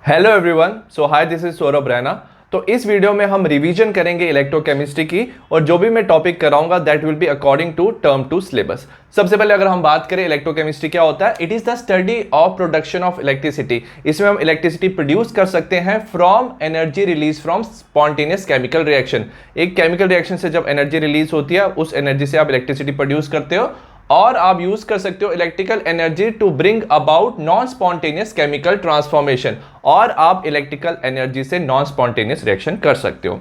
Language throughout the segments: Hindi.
Hello everyone, so hi, this is Saurabh Raina. तो इस वीडियो में हम रिवीजन करेंगे इलेक्ट्रोकेमिस्ट्री की, और जो भी मैं टॉपिक कराऊंगा that will be according to term two syllabus. सबसे पहले अगर हम बात करें इलेक्ट्रोकेमिस्ट्री क्या होता है, it is the study of production of electricity. इसमें हम इलेक्ट्रिसिटी प्रोड्यूस कर सकते हैं from energy release from spontaneous chemical reaction. एक केमिकल रिएक्शन से जब एनर्जी रिलीज होती है, उस एनर्जी से आप इलेक्ट्रिसिटी प्रोड्यूस करते हो, और आप यूज कर सकते हो electrical energy to bring about non spontaneous chemical transformation, और आप इलेक्ट्रिकल एनर्जी से नॉन स्पॉन्टेनियस रिएक्शन कर सकते हो।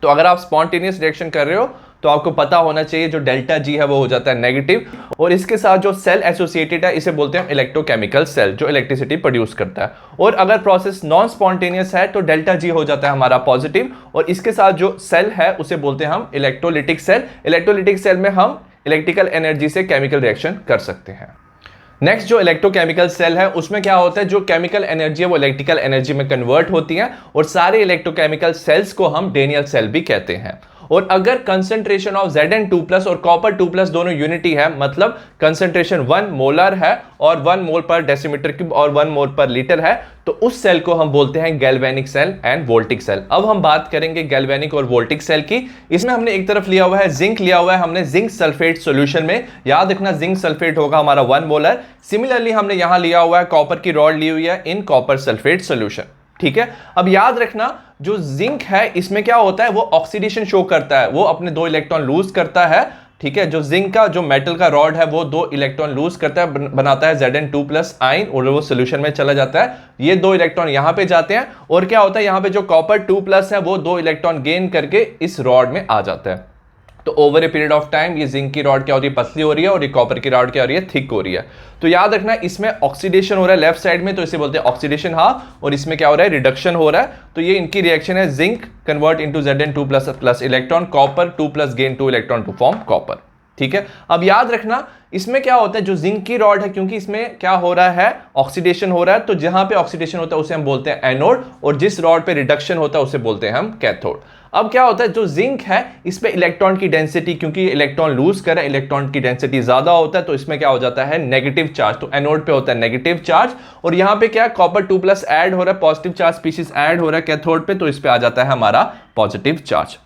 तो अगर आप स्पॉन्टेनियस रिएक्शन कर रहे हो तो आपको पता होना चाहिए जो डेल्टा जी है वो हो जाता है नेगेटिव, और इसके साथ जो सेल एसोसिएटेड है इसे बोलते हैं इलेक्ट्रोकेमिकल सेल, जो इलेक्ट्रिसिटी प्रोड्यूस करता है। और अगर प्रोसेस नॉन स्पॉन्टेनियस है तो डेल्टा जी हो जाता है हमारा पॉजिटिव, और इसके साथ जो सेल है उसे बोलते हैं हम इलेक्ट्रोलिटिक सेल। इलेक्ट्रोलिटिक सेल में हम इलेक्ट्रिकल एनर्जी से केमिकल रिएक्शन कर सकते हैं। नेक्स्ट जो इलेक्ट्रोकेमिकल सेल है उसमें क्या होता है, जो केमिकल एनर्जी है वो इलेक्ट्रिकल एनर्जी में कन्वर्ट होती है, और सारे इलेक्ट्रोकेमिकल सेल्स को हम डेनियल सेल भी कहते हैं। और अगर कंसंट्रेशन ऑफ Zn2+ और कॉपर 2+ दोनों यूनिटी है, मतलब कंसंट्रेशन 1 मोलर है और 1 मोल पर डेसीमीटर क्यूब और 1 मोल पर लीटर है, तो उस सेल को हम बोलते हैं galvanic cell and voltaic cell. अब हम बात करेंगे गैल्वेनिक और वोल्टिक सेल की। इसमें हमने एक तरफ लिया हुआ है जिंक, लिया हुआ है हमने जिंक सल्फेट सॉल्यूशन में। याद रखना जिंक सल्फेट होगा हमारा 1 मोलर। सिमिलरली हमने यहां लिया हुआ है कॉपर की रॉड ली हुई है इन कॉपर सल्फेट सॉल्यूशन। ठीक है, अब याद रखना जो जिंक है इसमें क्या होता है, वो ऑक्सीडेशन शो करता है, वो अपने 2 इलेक्ट्रॉन लूज करता है। ठीक है, जो जिंक का जो मेटल का रॉड है वो 2 इलेक्ट्रॉन लूज करता है, बनाता है Zn2+ आयन, और वो सोल्यूशन में चला जाता है। ये 2 इलेक्ट्रॉन यहां पे जाते हैं, और क्या होता है यहाँ पे जो कॉपर 2+ है वो 2 इलेक्ट्रॉन गेन करके इस रॉड में आ जाता है। तो over a period of time ये जिंक की रॉड क्या हो रही है, पतली हो रही है, और ये कॉपर की रॉड क्या हो रही है, थिक हो रही है। तो याद रखना इसमें ऑक्सीडेशन हो रहा है लेफ्ट साइड में, तो इसे बोलते हैं ऑक्सीडेशन हाफ, और इसमें क्या हो रहा है, रिडक्शन हो रहा है। तो ये इनकी रिएक्शन है, zinc convert into Zn2+ electron, copper 2+ gain 2 electron to form copper. ठीक है, अब याद रखना इसमें क्या होता है, जो जिंक की रॉड है, क्योंकि इसमें क्या हो रहा है, ऑक्सीडेशन हो रहा है, तो जहां पे ऑक्सीडेशन होता है उसे हम बोलते हैं एनोड, और जिस रॉड पे रिडक्शन होता है उसे बोलते हैं हम कैथोड। अब क्या होता है, जो जिंक है इस पे इलेक्ट्रॉन की डेंसिटी, क्योंकि इलेक्ट्रॉन लूज कर रहा है, इलेक्ट्रॉन की डेंसिटी ज्यादा होता है, तो इसमें क्या हो जाता है, नेगेटिव चार्ज। तो एनोड पे होता है नेगेटिव चार्ज, और यहां पे क्या कॉपर 2+ ऐड हो रहा है, पॉजिटिव चार्ज स्पीशीज ऐड हो रहा है कैथोड पे, तो इस पे आ जाता है हमारा पॉजिटिव चार्ज।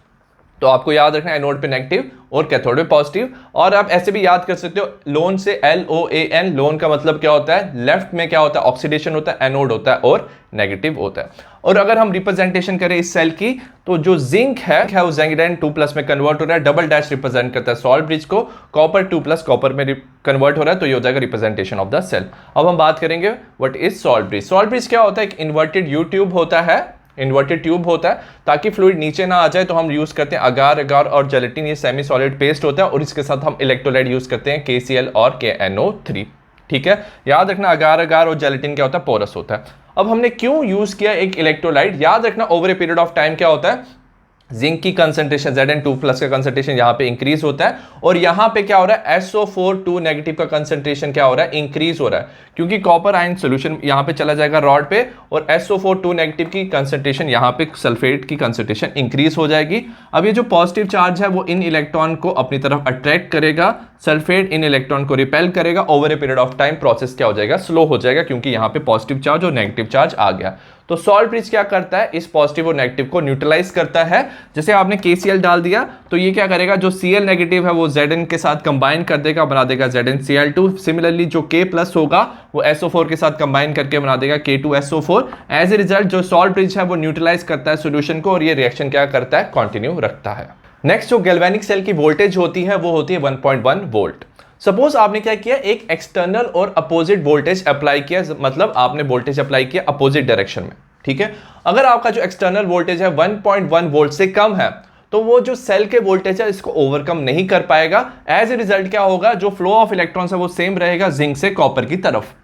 तो आपको याद रखना एनोड पे नेगेटिव और कैथोड पे पॉजिटिव। और आप ऐसे भी याद कर सकते हो लोन से, LOAN, लोन का मतलब क्या होता है, लेफ्ट में क्या होता है, ऑक्सीडेशन होता है, एनोड होता है और नेगेटिव होता है। और अगर हम रिप्रेजेंटेशन करें इस सेल की, तो जो जिंक है वो Zn2+ में कन्वर्ट हो रहा है, डबल डैश रिप्रेजेंट करता है सॉल्ट ब्रिज को, कॉपर 2+ कॉपर में कन्वर्ट हो रहा है, तो ये हो जाएगा रिप्रेजेंटेशन ऑफ द सेल। अब हम बात करेंगे what is salt bridge. Salt bridge क्या होता है, एक इन्वर्टेड यू ट्यूब होता है, इन्वर्टेड ट्यूब होता है, ताकि फ्लूइड नीचे ना आ जाए, तो हम यूज करते हैं अगार अगार और जेलेटिन, ये सेमी सॉलिड पेस्ट होता है, और इसके साथ हम इलेक्ट्रोलाइट यूज करते हैं KCl और KNO3। ठीक है, याद रखना अगार अगार और जेलेटिन क्या होता है, पोरस होता है। अब हमने क्यों यूज किया एक इलेक्ट्रोलाइट, याद रखना over a period of time क्या होता है, जिंक की कंसंट्रेशन Zn2+ का कंसंट्रेशन यहां पे इंक्रीज होता है, और यहां पे क्या हो रहा है, SO4 नेगेटिव का कंसंट्रेशन क्या हो रहा है, इंक्रीज हो रहा है, क्योंकि कॉपर आयन सॉल्यूशन यहां पे चला जाएगा रॉड पे, और SO4 नेगेटिव की कंसंट्रेशन यहां पे सल्फेट की कंसंट्रेशन इंक्रीज हो जाएगी। अब ये जो पॉजिटिव चार्ज है वो इन इलेक्ट्रॉन को अपनी तरफ अट्रैक्ट करेगा, सल्फेट इन इलेक्ट्रॉन को रिपेल करेगा। Over a period of time process क्या हो जाएगा, स्लो हो जाएगा, क्योंकि यहां पे पॉजिटिव चार्ज और नेगेटिव चार्ज आ गया। तो सॉल्ट ब्रिज क्या करता है, इस पॉजिटिव और नेगेटिव को न्यूट्रलाइज करता है। जैसे आपने KCl डाल दिया तो ये क्या करेगा, जो Cl नेगेटिव है वो Zn के साथ कंबाइन कर देगा, बना देगा ZnCl2। सिमिलरली जो K+ होगा वो SO4 के साथ कंबाइन करके बना देगा K2SO4। एज ए रिजल्ट जो सॉल्ट ब्रिज है वो न्यूट्रलाइज करता है सॉल्यूशन को, और ये रिएक्शन क्या करता है, कंटिन्यू रखता है। नेक्स्ट जो गैल्वेनिक सेल की वोल्टेज होती है वो होती है 1.1 वोल्ट। सपोज आपने क्या किया, एक एक्सटर्नल और अपोजिट वोल्टेज अप्लाई किया, मतलब आपने वोल्टेज अप्लाई किया अपोजिट डायरेक्शन में। ठीक है, अगर आपका जो एक्सटर्नल वोल्टेज है 1.1 वोल्ट से कम है, तो वो जो सेल के वोल्टेज है इसको ओवरकम नहीं कर पाएगा। एज ए रिजल्ट क्या होगा, जो फ्लो ऑफ इलेक्ट्रॉन्स है वो सेम रहेगा जिंक से कॉपर की तरफ।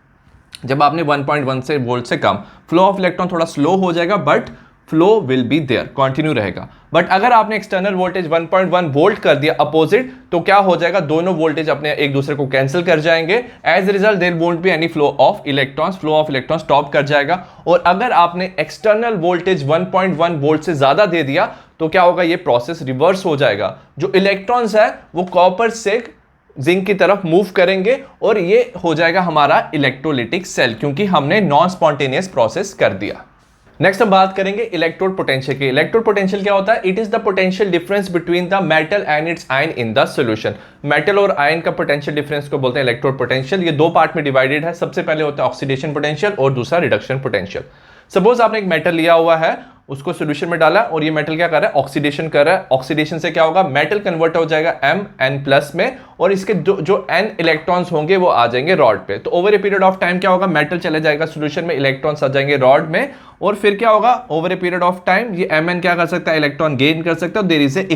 जब आपने 1.1 से वोल्ट से कम, फ्लो ऑफ इलेक्ट्रॉन थोड़ा स्लो हो जाएगा, but flow will be there, continue रहेगा। बट अगर आपने एक्सटर्नल वोल्टेज 1.1 वोल्ट कर दिया अपोजिट, तो क्या हो जाएगा, दोनों वोल्टेज अपने एक दूसरे को कैंसिल कर जाएंगे। As a result there won't be any flow of electrons, flow of electron stop कर जाएगा। और अगर आपने एक्सटर्नल वोल्टेज 1.1 वोल्ट से ज्यादा दे दिया, तो क्या होगा, ये प्रोसेस रिवर्स हो जाएगा। जो इलेक्ट्रॉन्स है वो कॉपर से जिंक की तरफ मूव करेंगे, और ये हो जाएगा हमारा इलेक्ट्रोलिटिक सेल, क्योंकि हमने नॉन स्पॉन्टेनियस प्रोसेस कर दिया। नेक्स्ट हम बात करेंगे इलेक्ट्रोड पोटेंशियल की। इलेक्ट्रोड पोटेंशियल क्या होता है? It is the potential difference between the metal and it's ion in the solution. Metal और आयन का पोटेंशियल डिफरेंस को बोलते हैं इलेक्ट्रोड पोटेंशियल। ये दो पार्ट में डिवाइडेड है। सबसे पहले होता है ऑक्सीडेशन पोटेंशियल और दूसरा रिडक्शन पोटेंशियल। सपोज आपने एक मेटल लिया हुआ है, उसको सॉल्यूशन में डाला और ये मेटल क्या कर रहा है? ऑक्सीडेशन कर रहा है। ऑक्सीडेशन से क्या होगा? मेटल कन्वर्ट हो जाएगा Mn+ में और इसके जो n इलेक्ट्रॉन्स होंगे वो आ जाएंगे रॉड पे। तो over a period of time क्या होगा? मेटल चले जाएगा सॉल्यूशन में, इलेक्ट्रॉन्स आ जाएंगे रॉड में और फिर क्या होगा? Over a period of time ये Mn क्या कर सकता है? इलेक्ट्रॉन गेन कर सकता है। देयर इज ए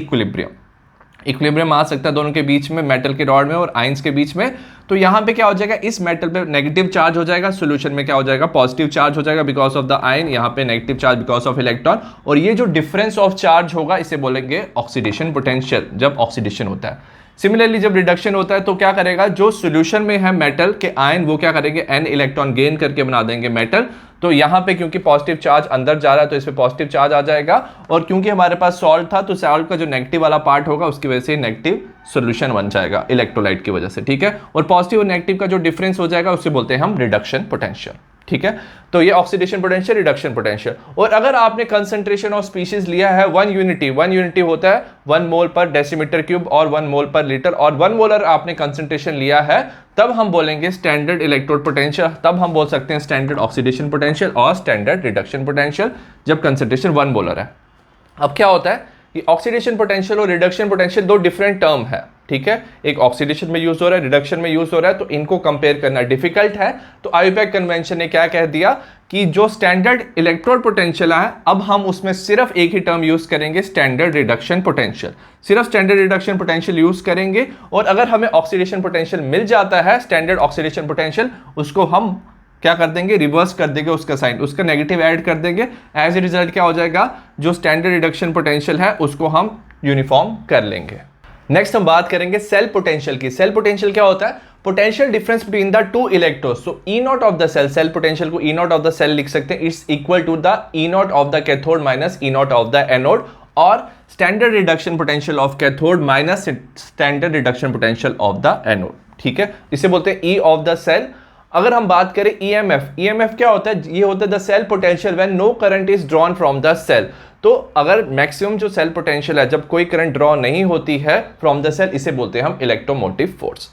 इक्विलिब्रियम आ सकता है दोनों के बीच में, मेटल के रॉड में और आयंस के बीच में। तो यहां पे क्या हो जाएगा? इस मेटल पे नेगेटिव चार्ज हो जाएगा, सॉल्यूशन में क्या हो जाएगा? पॉजिटिव चार्ज हो जाएगा बिकॉज ऑफ द आयन, यहां पे negative charge because of electron. और ये जो डिफरेंस ऑफ चार्ज होगा इसे बोलेंगे ऑक्सीडेशन पोटेंशियल, जब ऑक्सीडेशन होता है। सिमिलरली जब रिडक्शन होता है तो क्या करेगा? जो सॉल्यूशन में है मेटल के आयन वो क्या करेंगे? n इलेक्ट्रॉन गेन करके बना देंगे मेटल। तो यहां पे क्योंकि पॉजिटिव चार्ज अंदर जा रहा है तो इस पे पॉजिटिव चार्ज आ जाएगा और क्योंकि हमारे पास सॉल्ट था तो सॉल्ट का जो नेगेटिव वाला पार्ट होगा उसकी वजह से नेगेटिव सॉल्यूशन बन जाएगा इलेक्ट्रोलाइट की वजह से, ठीक है। और पॉजिटिव और नेगेटिव का जो डिफरेंस हो जाएगा उसे बोलते हैं हम रिडक्शन पोटेंशियल, ठीक है। तो ये ऑक्सीडेशन पोटेंशियल, रिडक्शन पोटेंशियल। और अगर आपने कंसंट्रेशन ऑफ स्पीशीज लिया है 1 यूनिटी होता है 1 मोल पर डेसीमीटर क्यूब और 1 मोल पर लीटर, और 1 मोलर आपने कंसंट्रेशन लिया है, तब हम बोलेंगे स्टैंडर्ड इलेक्ट्रोड पोटेंशियल। तब हम बोल सकते हैं स्टैंडर्ड ऑक्सीडेशन पोटेंशियल और स्टैंडर्ड रिडक्शन पोटेंशियल जब कंसंट्रेशन 1 मोलर है। अब क्या होता है? ये ऑक्सीडेशन पोटेंशियल और रिडक्शन पोटेंशियल दो डिफरेंट टर्म है, ठीक है। एक ऑक्सीडेशन में यूज हो रहा है, रिडक्शन में यूज हो रहा है, तो इनको कंपेयर करना डिफिकल्ट है। तो आईयूपैक कन्वेंशन ने क्या कह दिया कि जो स्टैंडर्ड इलेक्ट्रोड पोटेंशियल है अब हम उसमें सिर्फ एक ही टर्म यूज करेंगे, स्टैंडर्ड रिडक्शन पोटेंशियल। सिर्फ स्टैंडर्ड रिडक्शन पोटेंशियल यूज करेंगे और अगर हमें ऑक्सीडेशन पोटेंशियल मिल जाता है, स्टैंडर्ड ऑक्सीडेशन पोटेंशियल, उसको हम क्या कर देंगे? रिवर्स कर देंगे उसका साइन, उसका नेगेटिव ऐड कर देंगे। एज ए रिजल्ट क्या हो जाएगा? जो स्टैंडर्ड रिडक्शन पोटेंशियल है उसको हम यूनिफॉर्म कर लेंगे। नेक्स्ट हम बात करेंगे सेल पोटेंशियल की। सेल पोटेंशियल क्या होता है? Potential difference between the two electrodes. So E naught of the cell, cell potential को E naught of the cell लिख सकते हैं, it's equal to the E naught of the cathode minus E naught of the anode, और standard reduction potential of cathode minus standard reduction potential of the anode, ठीक है। इसे बोलते हैं ई ऑफ द सेल। अगर हम बात करें ईएमएफ क्या होता है? ये होता है the cell potential when no current is drawn from the cell. तो अगर मैक्सिमम जो सेल पोटेंशियल है जब कोई करंट ड्रॉ नहीं होती है फ्रॉम द सेल, इसे बोलते हैं हम इलेक्ट्रोमोटिव फोर्स।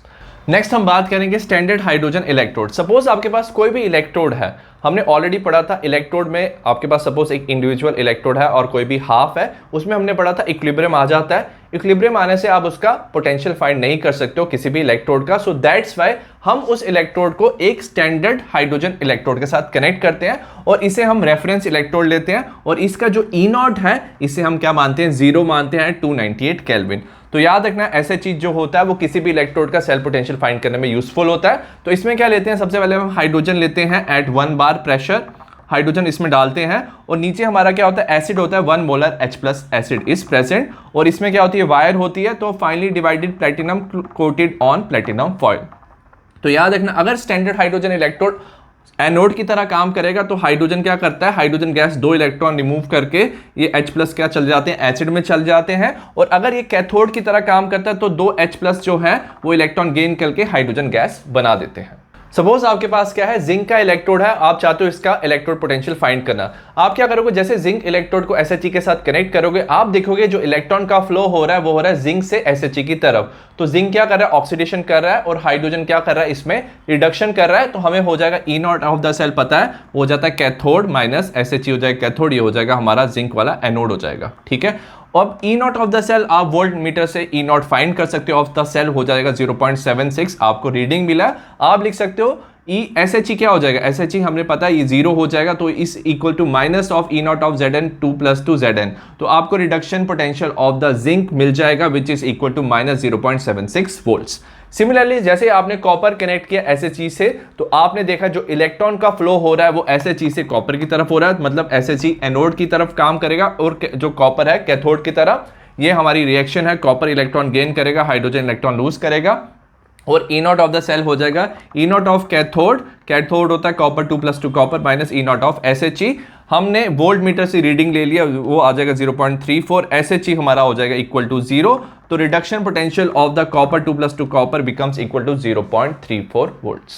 नेक्स्ट हम बात करेंगे स्टैंडर्ड हाइड्रोजन इलेक्ट्रोड। सपोज आपके पास कोई भी इलेक्ट्रोड है, हमने ऑलरेडी पढ़ा था इलेक्ट्रोड में आपके पास सपोज एक इंडिविजुअल इलेक्ट्रोड है और कोई भी हाफ है, उसमें हमने पढ़ा था इक्विलिब्रियम आ जाता है। इक्विलिब्रियम आने से आप उसका पोटेंशियल फाइंड नहीं कर सकते हो किसी भी इलेक्ट्रोड का। सो दैट्स वाई हम उस इलेक्ट्रोड को एक स्टैंडर्ड हाइड्रोजन इलेक्ट्रोड के साथ कनेक्ट करते हैं और इसे हम रेफरेंस इलेक्ट्रोड लेते हैं और इसका जो ई नॉट है इसे हम क्या मानते हैं? 0 मानते हैं, 298 केल्विन। तो याद रखना ऐसे चीज जो होता है वो किसी भी इलेक्ट्रोड का सेल पोटेंशियल फाइंड करने में यूजफुल होता है। तो इसमें क्या लेते हैं? सबसे पहले हम हाइड्रोजन लेते हैं एट 1 बार प्रेशर, हाइड्रोजन इसमें डालते हैं और नीचे हमारा क्या होता है? एसिड होता है, 1 molar H+ acid is present, और इसमें क्या होती है? वायर होती है। तो finally divided platinum coated on platinum foil. तो याद रखना अगर स्टैंडर्ड हाइड्रोजन इलेक्ट्रोड एनोड की तरह काम करेगा तो हाइड्रोजन क्या करता है? हाइड्रोजन गैस 2 इलेक्ट्रॉन रिमूव करके ये H+ क्या चल जाते हैं? एसिड में चल जाते हैं। और अगर ये कैथोड की तरह काम करता है तो 2 H+ जो है वो इलेक्ट्रॉन गेन करके हाइड्रोजन गैस बना देते हैं। सपोज आपके पास क्या है? जिंक का इलेक्ट्रोड है, आप चाहते हो इसका इलेक्ट्रोड पोटेंशियल फाइंड करना। आप क्या करोगे? जैसे जिंक इलेक्ट्रोड को SHE के साथ कनेक्ट करोगे, आप देखोगे जो इलेक्ट्रॉन का फ्लो हो रहा है वो हो रहा है जिंक से SHE की तरफ। तो जिंक क्या कर रहा है? ऑक्सीडेशन कर रहा है और हाइड्रोजन क्या कर रहा है? इसमें रिडक्शन कर रहा है। तो हमें हो जाएगा ई नॉट ऑफ द सेल पता है, हो जाता है कैथोड माइनस SHE हो जाएगा कैथोड, ये हो जाएगा हमारा जिंक वाला एनोड हो जाएगा, ठीक है। अब ई नॉट ऑफ द सेल आप वोल्ट मीटर से ई नॉट फाइंड कर सकते हो ऑफ द सेल, हो जाएगा 0.76, आपको रीडिंग मिला। आप लिख सकते हो SHE क्या हो जाएगा? SHE हमने पता है ये 0 हो जाएगा, तो इस equal to minus of E naught of Zn 2 + 2 Zn। तो आपको reduction potential of the zinc मिल जाएगा which is equal to minus 0.76 volts. Similarly जैसे आपने कॉपर कनेक्ट किया SHE से, तो आपने देखा जो इलेक्ट्रॉन का फ्लो हो रहा है वो SHE से कॉपर की तरफ हो रहा है, मतलब SHE एनोड की तरफ काम करेगा और जो कॉपर है कैथोड की तरफ। ये हमारी रिएक्शन है, कॉपर इलेक्ट्रॉन गेन करेगा, हाइड्रोजन इलेक्ट्रॉन लूज करेगा और ई नॉट ऑफ द सेल हो जाएगा ई नॉट ऑफ कैथोड, कैथोड होता है copper 2 + 2 copper minus E naught of SHE। हमने वोल्ट मीटर से रीडिंग ले लिया, वो आ जाएगा 0.34, SHE हमारा हो जाएगा इक्वल टू 0। तो reduction potential of the copper 2 + 2 copper becomes equal to 0.34 volts.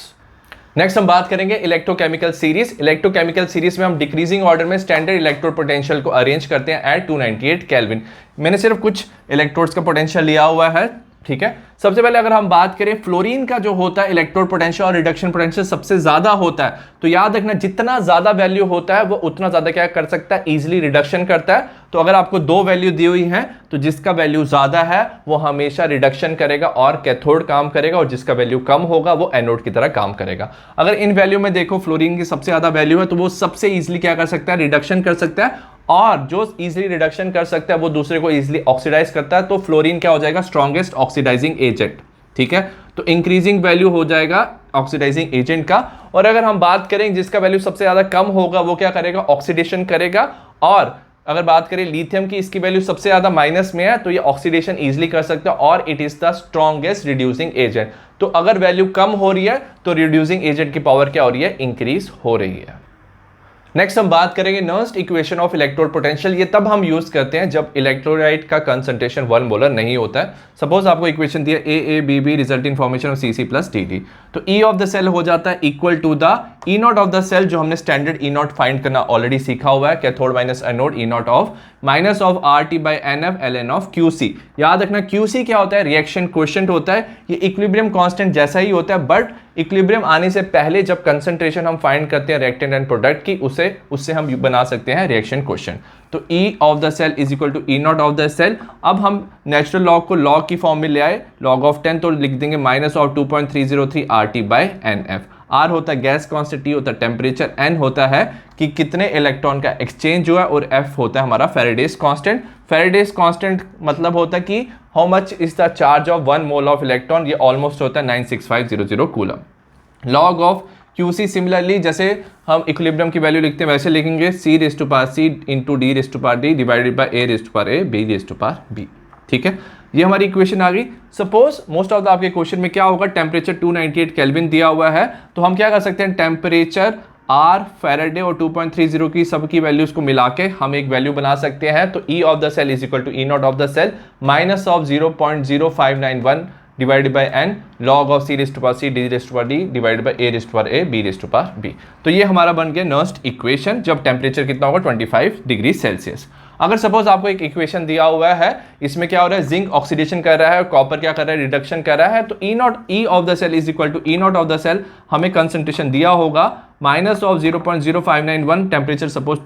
Next हम बात करेंगे इलेक्ट्रोकेमिकल सीरीज। इलेक्ट्रोकेमिकल सीरीज में हम डिक्रीजिंग ऑर्डर में स्टैंडर्ड इलेक्ट्रोड पोटेंशियल को अरेंज करते हैं एट 298 केल्विन। मैंने सिर्फ कुछ इलेक्ट्रोड्स का पोटेंशियल लिया हुआ है, ठीक है। सबसे पहले अगर हम बात करें फ्लोरीन का जो होता है इलेक्ट्रोड पोटेंशियल और रिडक्शन पोटेंशियल सबसे ज्यादा होता है, तो याद रखना जितना ज्यादा वैल्यू होता है वो उतना ज्यादा क्या कर सकता है, इजीली रिडक्शन करता है। तो अगर आपको दो वैल्यू दी हुई है तो जिसका वैल्यू ज्यादा है वो हमेशा रिडक्शन करेगा और कैथोड काम करेगा, और जिसका वैल्यू कम होगा वो एनोड की तरह काम करेगा। अगर इन वैल्यू में देखो फ्लोरीन की सबसे ज्यादा वैल्यू है तो वो सबसे इजीली क्या कर सकता है, रिडक्शन कर सकता है, और जो इजीली रिडक्शन कर सकता है वो दूसरे को इजीली ऑक्सीडाइज करता है। तो फ्लोरीन क्या हो जाएगा, स्ट्रॉन्गेस्ट ऑक्सीडाइजिंग एजेंट, ठीक है। तो इंक्रीजिंग वैल्यू हो जाएगा ऑक्सीडाइजिंग एजेंट का। और अगर हम बात करें जिसका वैल्यू सबसे ज्यादा कम होगा वो क्या करेगा, ऑक्सीडेशन करेगा। और अगर बात करें लिथियम की, इसकी वैल्यू सबसे ज्यादा माइनस में है तो ये ऑक्सीडेशन इजीली कर सकता है और it is the strongest reducing agent. तो अगर वैल्यू कम हो रही है तो रिड्यूसिंग एजेंट की पावर क्या हो रही है, इंक्रीज हो रही है। नेक्स्ट हम बात करेंगे Nernst equation of electrode potential. ये तब हम यूज करते हैं जब इलेक्ट्रोलाइट का कंसंट्रेशन 1 मोलर नहीं होता है। सपोज आपको इक्वेशन दिया AABB resulting formation of CC plus DD, तो E ऑफ द सेल हो जाता है equal to the E not of the cell, जो हमने स्टैंडर्ड E नॉट फाइंड करना ऑलरेडी सीखा हुआ है, cathode minus anode E not of minus of RT by NF ln of QC। याद रखना QC क्या होता है, रिएक्शन कोएफिशिएंट होता है। ये इक्विलिब्रियम कांस्टेंट जैसा ही होता है, बट इक्विलिब्रियम आने से पहले जब कंसंट्रेशन हम फाइंड करते हैं रिएक्टेंट एंड प्रोडक्ट की, उससे हम बना सकते हैं रिएक्शन कोएफिशिएंट। तो E of the cell is equal to E not of the cell. अब हम नेचुरल लॉग को लॉग की फॉर्म में ले आए, लॉग ऑफ 10, तो लिख देंगे minus of 2.303 RT by NF। R होता है गैस कांस्टेंट, T होता है टेम्परेचर, N होता है कि कितने इलेक्ट्रॉन का एक्सचेंज हुआ, और F होता है हमारा फेरेडेज कांस्टेंट। फेरेडेज कांस्टेंट मतलब होता है कि how much is the charge of 1 mole of electron, ये ऑलमोस्ट होता है 96500 coulomb. Log of QC similarly जैसे हम इक्विलिब्रियम की वैल्यू लिखते हैं वैसे लिखेंगे, C⁻C into D⁻D divided by A⁻A B⁻B, ठीक है। ये हमारी इक्वेशन आ गई। सपोज मोस्ट ऑफ द आपके क्वेश्चन में क्या होगा, टेम्परेचर 298 केल्विन दिया हुआ है, तो हम क्या कर सकते हैं, टेम्परेचर R फैराडे और 2.30 की सबकी वैल्यूज को मिला के हम एक वैल्यू बना सकते हैं। तो E of the cell is equal to E not of the cell minus of 0.0591 divided by n log of C⁻C D⁻D divided by A⁻A B⁻B। तो ये हमारा बन गया नर्स्ट इक्वेशन जब टेम्परेचर कितना होगा 25 डिग्री सेल्सियस। अगर सपोज आपको एक इक्वेशन दिया हुआ है, इसमें क्या हो रहा है, जिंक ऑक्सीडेशन कर रहा है, कॉपर क्या कर रहा है, रिडक्शन कर रहा है, तो E of the cell is equal to E not of the cell हमें कंसंट्रेशन दिया होगा minus of 0.0591, temperature suppose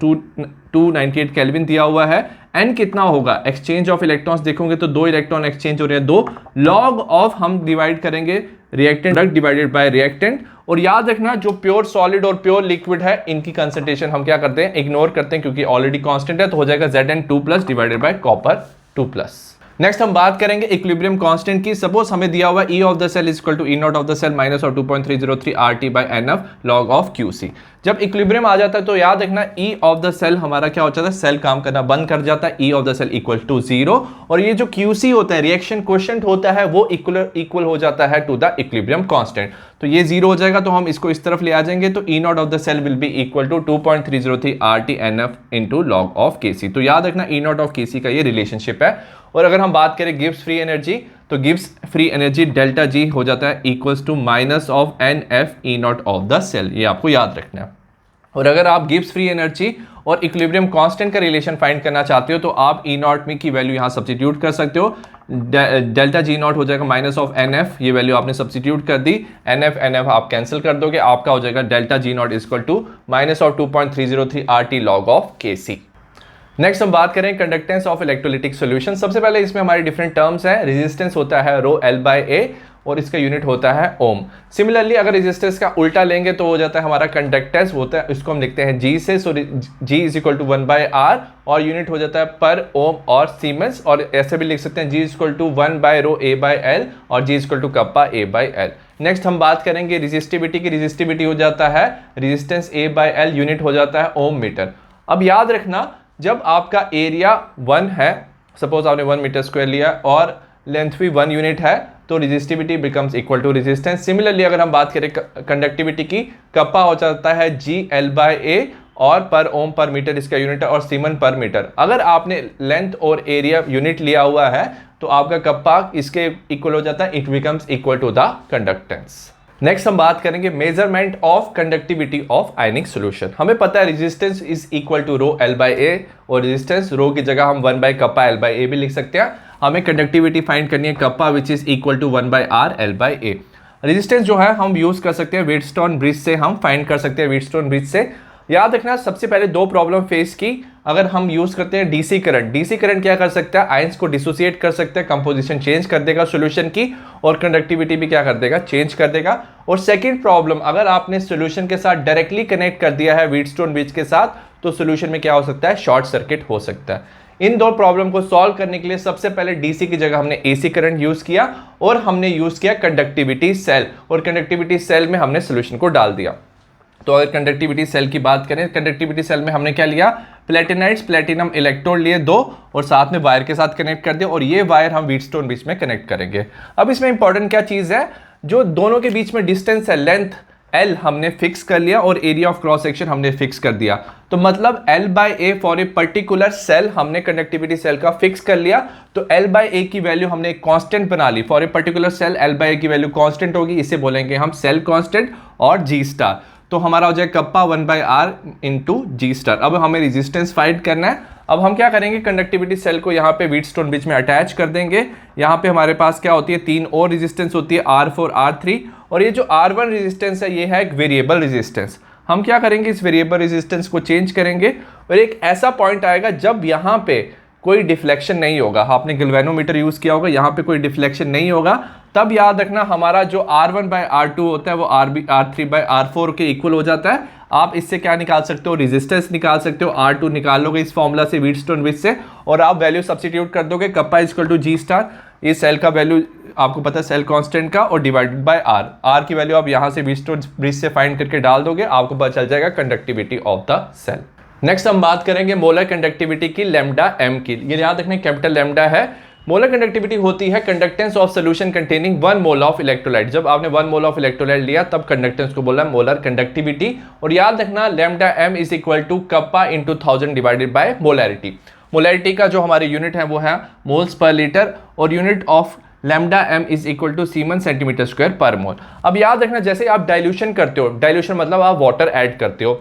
298 kelvin दिया हुआ है, एन कितना होगा, एक्सचेंज ऑफ इलेक्ट्रॉन्स देखोगे तो 2 इलेक्ट्रॉन एक्सचेंज हो रहे हैं 2, लॉग ऑफ हम डिवाइड करेंगे रिएक्टेंट डिवाइडेड बाय रिएक्टेंट। और याद रखना जो प्योर सॉलिड और प्योर लिक्विड है इनकी कंसंट्रेशन हम क्या करते हैं, इग्नोर करते हैं, क्योंकि ऑलरेडी कांस्टेंट है, तो हो जाएगा Zn2+ divided by copper 2+। Next हम बात करेंगे इक्विलिब्रियम कांस्टेंट की। सपोज हमें दिया हुआ E of the cell is equal to E not of the cell minus of 2.303 RT by NF log of QC। जब इक्विलिब्रियम आ जाता है तो याद रखना E ऑफ द सेल हमारा क्या हो जाता है, सेल काम करना बंद कर जाता है, E of the cell equal to 0, और ये जो QC होता है रिएक्शन कोएफिशिएंट होता है वो इक्वल हो जाता है टू द इक्विलिब्रियम कांस्टेंट। तो ये 0 हो जाएगा, तो हम इसको इस तरफ ले आ जाएंगे, तो E not of the cell will be equal to 2.303 RT NF into log of KC। तो याद रखना E नॉट ऑफ KC का ये रिलेशनशिप है। और अगर हम बात करें गिब्स फ्री एनर्जी, तो Gibbs free energy delta G हो जाता है equals to minus of NF E not of the cell, ये आपको याद रखना है। और अगर आप गिब्स फ्री एनर्जी और इक्विलिब्रियम कांस्टेंट का रिलेशन फाइंड करना चाहते हो तो आप E नॉट में की वैल्यू यहाँ सब्स्टिट्यूट कर सकते हो, डेल्टा G नॉट हो जाएगा माइनस ऑफ NF, ये वैल्यू आपने सब्स्टिट्यूट कर दी, NF आप कैंसिल कर दोगे, आपका हो जाएगा delta G not equal to minus of 2.303 RT log of KC। Next हम बात करें कंडक्टेंस ऑफ इलेक्ट्रोलिटिक सॉल्यूशन। सबसे पहले इसमें हमारे डिफरेंट टर्म्स हैं। रेजिस्टेंस होता है रो L बाय A और इसका यूनिट होता है ओम। सिमिलरली अगर रेजिस्टेंस का उल्टा लेंगे तो हो जाता है हमारा कंडक्टेंस होता है, इसको हम लिखते हैं G से, so G is equal to 1/R और यूनिट हो जाता है पर ओम और सीमेंस, और ऐसे भी लिख सकते हैं G is equal to 1/ρ A/L और G is equal to kappa A/L। Next हम बात करेंगे रेजिस्टिविटी की। रेजिस्टिविटी हो जाता है रेजिस्टेंस A/L, यूनिट हो जाता है ओम मीटर। अब याद रखना जब आपका एरिया 1 है, सपोज आपने 1 मीटर स्क्वायर लिया और लेंथ भी 1 यूनिट है, तो resistivity becomes equal to resistance. Similarly अगर हम बात करें कंडक्टिविटी की, कप्पा हो जाता है GL/A और पर ओम पर मीटर इसका यूनिट है और सीमन पर मीटर। अगर आपने लेंथ और एरिया यूनिट लिया हुआ है तो आपका कप्पा इसके इक्वल हो जाता है, it becomes equal to the conductance. Next हम बात करेंगे measurement of conductivity of ionic solution. हमें पता है resistance is equal to rho L by A, और रेजिस्टेंस रो की जगह हम 1 by kappa L by A भी लिख सकते हैं। हमें कंडक्टिविटी फाइंड करनी है kappa which is equal to 1 by R L by A. Resistance जो है हम यूज कर सकते हैं व्हीटस्टोन ब्रिज से, हम फाइंड कर सकते हैं व्हीटस्टोन ब्रिज से। याद रखना सबसे पहले दो प्रॉब्लम फेस की, अगर हम यूज करते हैं डीसी करंट, डीसी करंट क्या कर सकता है, आयंस को डिसोसिएट कर सकते हैं, कंपोजिशन चेंज कर देगा सॉल्यूशन की, और कंडक्टिविटी भी क्या कर देगा, चेंज कर देगा। और सेकंड प्रॉब्लम, अगर आपने सॉल्यूशन के साथ डायरेक्टली कनेक्ट कर दिया है व्हीटस्टोन ब्रिज के साथ, तो सॉल्यूशन में क्या हो सकता है, शॉर्ट सर्किट हो सकता है। इन दो प्रॉब्लम को सॉल्व करने के लिए सबसे पहले डीसी की जगह हमने एसी करंट यूज किया, और हमने यूज किया कंडक्टिविटी सेल, और कंडक्टिविटी सेल में हमने सॉल्यूशन को डाल दिया। तो अगर कंडक्टिविटी सेल की बात करें, कंडक्टिविटी सेल में हमने क्या लिया, प्लेटिनाइट्स, प्लेटिनम इलेक्ट्रोड लिए 2, और साथ में वायर के साथ कनेक्ट कर दिया, और ये वायर हम व्हीटस्टोन ब्रिज में कनेक्ट करेंगे। अब इसमें इंपॉर्टेंट क्या चीज है, जो दोनों के बीच में डिस्टेंस है, लेंथ L हमने फिक्स कर लिया, और एरिया ऑफ क्रॉस सेक्शन हमने फिक्स कर दिया। तो मतलब L by A for a particular cell हमने कंडक्टिविटी सेल का फिक्स कर लिया। तो L बाई ए की वैल्यू हमने एक कांस्टेंट बना ली, for a particular cell L by A की वैल्यू कांस्टेंट होगी, इसे बोलेंगे हम सेल कांस्टेंट और G स्टार। तो हमारा हो जाएगा kappa 1 by R into G star. अब हमें रेजिस्टेंस फाइंड करना है। अब हम क्या करेंगे, कंडक्टिविटी सेल को यहाँ पे व्हीटस्टोन ब्रिज में अटैच कर देंगे। यहाँ पे हमारे पास क्या होती है, 3 और रेजिस्टेंस होती है, R4 R3, और ये जो R1 रेजिस्टेंस है ये है एक वेरिएबल रेजिस्टेंस। हम क्या करेंगे, इस वेरिएबल रेजिस्टेंस को चेंज करेंगे, और एक ऐसा पॉइंट आएगा जब यहाँ पे कोई डिफ्लेक्शन नहीं होगा। आपने गैल्वेनोमीटर यूज किया होगा, यहाँ पे कोई डिफ्लेक्शन नहीं होगा, तब याद रखना हमारा जो R1 बाई R2 होता है वो R3 बाई R4 के इक्वल हो जाता है। आप इससे क्या निकाल सकते हो, रेजिस्टेंस निकाल सकते हो, R2 निकाल लोगे इस फॉर्मूला से व्हीटस्टोन ब्रिज से, और आप वैल्यू सब्स्टिट्यूट कर दोगे, kappa equal to G star, ये सेल का वैल्यू आपको पता है सेल कांस्टेंट का, और डिवाइडेड बाय आर की वैल्यू आप यहाँ से व्हीटस्टोन ब्रिज से फाइंड करके डाल दोगे, आपको पता चल जाएगा conductivity of the cell. Next हम बात करेंगे मोलर कंडक्टिविटी की, लैम्डा एम की। ये याद रखने कैपिटल लैम्डा है। मोलर कंडक्टिविटी होती है conductance of solution containing 1 mole of electrolyte. जब आपने 1 मोल ऑफ इलेक्ट्रोलाइट लिया तब कंडक्टेंस को बोला मोलर कंडक्टिविटी। और याद रखना lambda M is equal to kappa into 1000 divided by molarity. Molarity का जो हमारे यूनिट है वो है मोल्स पर लीटर, और unit of lambda M is equal to siemens centimetre square per mole. अब याद रखना जैसे आप डाइल्यूशन करते हो, डाइल्यूशन मतलब आप वाटर ऐड करते हो,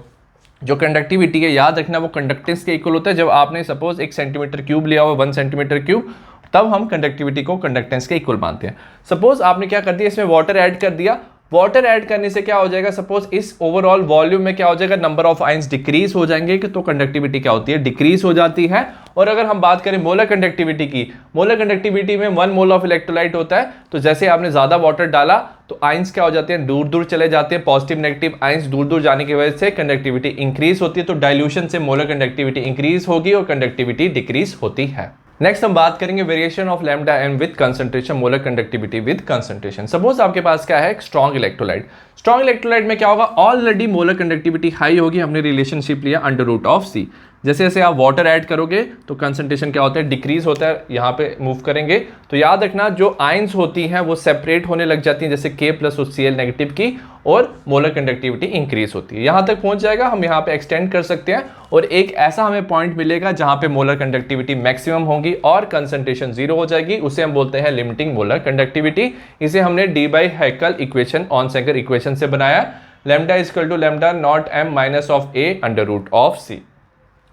जो कंडक्टिविटी है याद रखना वो कंडक्टेंस के इक्वल होता है। जब आपने सपोज 1 सेंटीमीटर क्यूब लिया हो, 1 सेंटीमीटर क्यूब, तब हम कंडक्टिविटी को कंडक्टेंस के इक्वल मानते हैं। सपोज आपने क्या कर दिया, इसमें वाटर ऐड कर दिया। वाटर ऐड करने से क्या हो जाएगा, सपोज इस ओवरऑल वॉल्यूम में क्या हो जाएगा, नंबर ऑफ आयंस डिक्रीज हो जाएंगे, कि तो कंडक्टिविटी क्या होती है, डिक्रीज हो जाती है। और अगर हम बात करें मोलर कंडक्टिविटी की, मोलर कंडक्टिविटी में 1 मोल ऑफ इलेक्ट्रोलाइट होता है, तो जैसे आपने ज्यादा वाटर डाला तो आयंस क्या हो जाते हैं, दूर दूर चले जाते हैं। पॉजिटिव नेगेटिव आयंस दूर दूर जाने की वजह से कंडक्टिविटी इंक्रीज होती है। तो डाइल्यूशन से मोलर कंडक्टिविटी इंक्रीज होगी और कंडक्टिविटी डिक्रीज होती है। नेक्स्ट हम बात करेंगे variation of lambda M with concentration, molar conductivity with concentration. Suppose आपके पास क्या है, स्ट्रॉन्ग इलेक्ट्रोलाइट। स्ट्रॉन्ग इलेक्ट्रोलाइट में क्या होगा, ऑलरेडी मोलर कंडक्टिविटी हाई होगी, हमने रिलेशनशिप लिया अंडर रूट ऑफ सी। जैसे जैसे आप वाटर ऐड करोगे तो कंसंट्रेशन क्या होता है, डिक्रीज होता है। यहाँ पे मूव करेंगे तो याद रखना जो आयंस होती हैं वो सेपरेट होने लग जाती हैं, जैसे K प्लस और Cl नेगेटिव की, और मोलर कंडक्टिविटी इंक्रीज होती है। यहाँ तक पहुंच जाएगा, हम यहाँ पे एक्सटेंड कर सकते हैं, और एक ऐसा हमें पॉइंट मिलेगा जहाँ पे मोलर कंडक्टिविटी मैक्सिमम होगी और कंसंट्रेशन 0 हो जाएगी। उसे हम बोलते हैं लिमिटिंग मोलर कंडक्टिविटी। इसे हमने Debye Hückel equation, Onsager equation से बनाया। Lambda is equal to lambda naught M minus of A under root of C.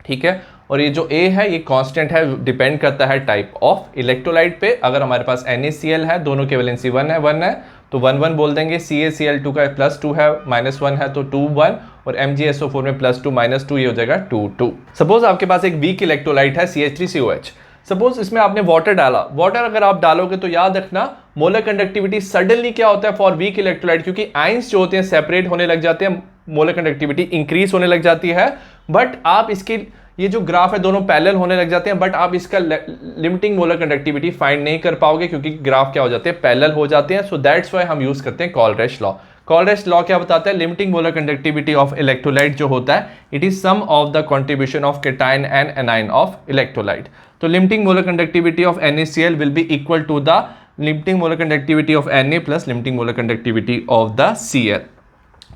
ठीक है, और ये जो A है ये कांस्टेंट है, डिपेंड करता है टाइप ऑफ इलेक्ट्रोलाइट पे। अगर हमारे पास NaCl है, दोनों के वैलेंसी 1 है तो 1 1 बोल देंगे। CaCl2 का +2 है, -1 है तो 2 1, और MgSO4 में +2 -2 ये हो जाएगा 2 2। सपोज आपके पास एक वीक इलेक्ट्रोलाइट है CH3COH। सपोज इसमें आपने वाटर डाला, वाटर अगर आप डालोगे तो याद रखना मोलर कंडक्टिविटी सडनली क्या होता है फॉर वीक इलेक्ट्रोलाइट, क्योंकि आयंस जो होते हैं सेपरेट होने लग जाते हैं, मोलर कंडक्टिविटी इंक्रीज होने लग जाती है। बट आप इसकी ये जो ग्राफ है दोनों पैरेलल होने लग जाते हैं, बट आप इसका लिमिटिंग मोलर कंडक्टिविटी फाइंड नहीं कर पाओगे, क्योंकि ग्राफ क्या हो जाते हैं, पैरेलल हो जाते हैं। सो दैट्स व्हाई हम यूज करते हैं कॉलरेश लॉ। कॉलरेश लॉ क्या बताता है, limiting molar conductivity of electrolyte जो होता है, it is sum of the contribution of cation and anion of electrolyte. तो limiting molar conductivity of NaCl will be equal to the limiting molar conductivity of Na plus limiting molar conductivity of the Cl।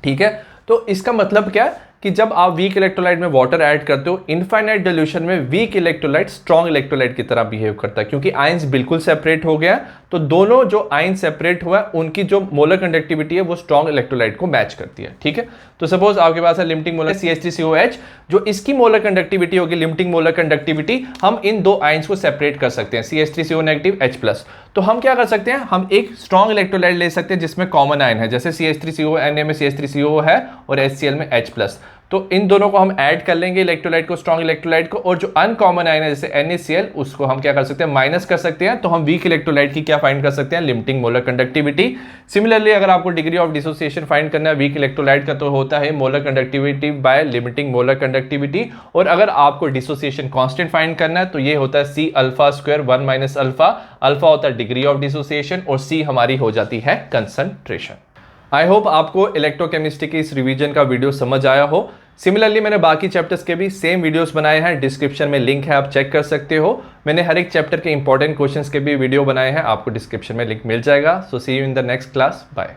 ठीक है, तो इसका मतलब क्या है कि जब आप वीक इलेक्ट्रोलाइट में वाटर ऐड करते हो, इनफाइनाइट डिल्यूशन में वीक इलेक्ट्रोलाइट स्ट्रॉन्ग इलेक्ट्रोलाइट की तरह बिहेव करता है, क्योंकि आयंस बिल्कुल सेपरेट हो गया, तो दोनों जो आयन सेपरेट हुआ है उनकी जो मोलर कंडक्टिविटी है वो स्ट्रॉन्ग इलेक्ट्रोलाइट को मैच करती है। ठीक है, तो सपोज आपके पास है लिमिटिंग मोलर CH3COH, जो इसकी मोलर कंडक्टिविटी होगी लिमिटिंग मोलर कंडक्टिविटी, हम इन दो आयंस को सेपरेट कर सकते हैं CH3CO नेगेटिव H+। तो हम क्या कर सकते हैं, हम एक स्ट्रॉन्ग इलेक्ट्रोलाइट ले सकते हैं जिसमें कॉमन आयन है, जैसे CH3CO Na में CH3CO है और HCl में H+। तो इन दोनों को हम ऐड कर लेंगे इलेक्ट्रोलाइट को, स्ट्रॉन्ग इलेक्ट्रोलाइट को, और जो अनकॉमन आयन है जैसे NaCl उसको हम क्या कर सकते हैं, माइनस कर सकते हैं। तो हम वीक इलेक्ट्रोलाइट की क्या फाइंड कर सकते हैं, लिमिटिंग मोलर कंडक्टिविटी। सिमिलरली अगर आपको डिग्री ऑफ डिसोसिएशन फाइंड करना है वीक इलेक्ट्रोलाइट का, तो होता है molar conductivity by limiting molar conductivity. और अगर आपको डिसोसिएशन कांस्टेंट फाइंड करना है तो ये होता है C∝² 1 - अल्फा। अल्फा होता है डिग्री ऑफ डिसोसिएशन और C हमारी हो जाती है कंसंट्रेशन। आई होप आपको इलेक्ट्रोकेमिस्ट्री की इस रिवीजन का वीडियो समझ आया हो। सिमिलरली मैंने बाकी चैप्टर्स के भी सेम वीडियोस बनाए हैं, डिस्क्रिप्शन में लिंक है, आप चेक कर सकते हो। मैंने हर एक चैप्टर के इंपॉर्टेंट क्वेश्चंस के भी वीडियो बनाए हैं, आपको डिस्क्रिप्शन में लिंक मिल जाएगा। So see you in the next class, bye.